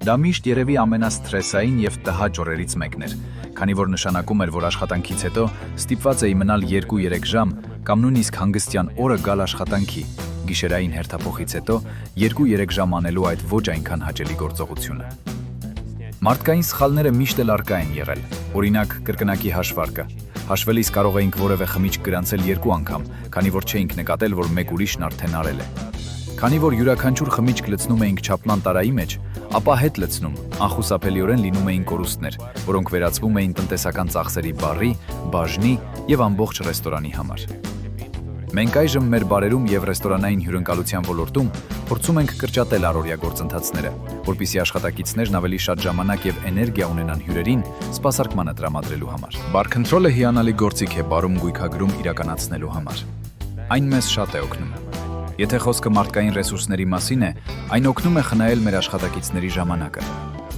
Դա միշտ երևի ամենասթրեսային եւ տհաճ օրերից մեկն էր, քանի որ նշանակում էր, որ աշխատանքից հետո ստիպված էի մնալ 2-3 ժամ կամ նույնիսկ հանգստյան օրը գալ աշխատանքի, գիշերային հերթափոխից հետո 2-3 ժամ անելու այդ ոչ այնքան հաճելի գործողությունը։ Մարդկային սխալները միշտ էլ առկա են եղել, օրինակ կրկնակի հաշվարկը։ Հաշվելիս կարող էինք որևէ խմիչք գրանցել 2 անգամ, քանի որ չէինք նկատել, որ մեկ ուրիշն արդեն արել է։ Քանի որ յուրաքանչյուր խմիչք լցնում էինք չափման տարայի մեջ, ապա հետ լցնում անխուսափելիորեն լինում էին կորուստներ, որոնք վերածվում էին տնտեսական ծախսերի բառի, բաժնի եւ ամբողջ ռեստորանի համար։ Մենք այժմ մեր բարերում եւ ռեստորանային հյուրընկալության ոլորտում փորձում ենք կրճատել առօրյա գործընթացները, որպեսզի աշխատակիցներն ավելի շատ ժամանակ եւ էներգիա ունենան հյուրերին սպասարկմանը տրամադրելու համար։ Bar control-ը հիանալի գործիք է բարում գույքագրում իրականացնելու համար։ Այն մեզ շատ է օգնում։ Եթե խոսքը մարդկային ռեսուրսների մասին է, այն օգնում է խնայել մեր աշխատակիցների ժամանակը։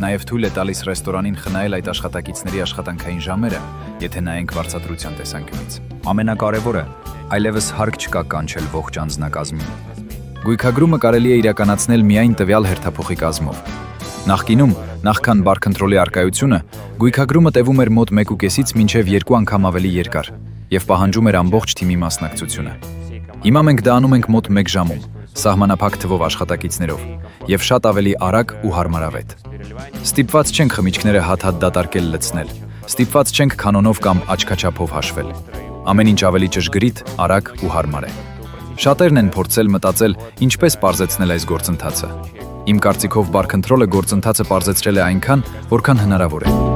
Նաև թույլ է տալիս ռեստորանին խնայել այդ աշխատակիցների աշխատանքային ժամերը, եթե նայենք վարձատրության տեսանկյունից։ Ամենակարևորը, այլևս հարկ չկա կանչել ողջ անձնակազմին։ Գույքագրումը կարելի է իրականացնել միայն տվյալ հերթափոխի կազմով։ Նախկինում, նախքան Bar control-ի առկայությունը, գույքագրումը տևում էր մոտ 1.5-ից մինչև 2 անգամ ավելի երկար եւ պահանջում էր ամբողջ թիմի մասնակցությունը։ Հիմա մենք դա անում ենք մոտ 1 ժամում, սահմանափակ թվով աշխատակիցներով եւ շատ ավելի արագ ու հարմարավետ։ Ստիպված չենք խմիչքները հատ-հատ դատարկել լցնել, ստիպված չենք կանոնով կամ աչքաչափով հաշվել։ Ամեն ինչ ավելի ճշգրիտ, արագ ու հարմար է։ Շատերն են փորձել մտածել, ինչպես պարզեցնել այս գործընթացը։ Իմ կարծիքով Bar control-ը գործընթացը պարզեցրել է այնքան, որքան հնարավոր է։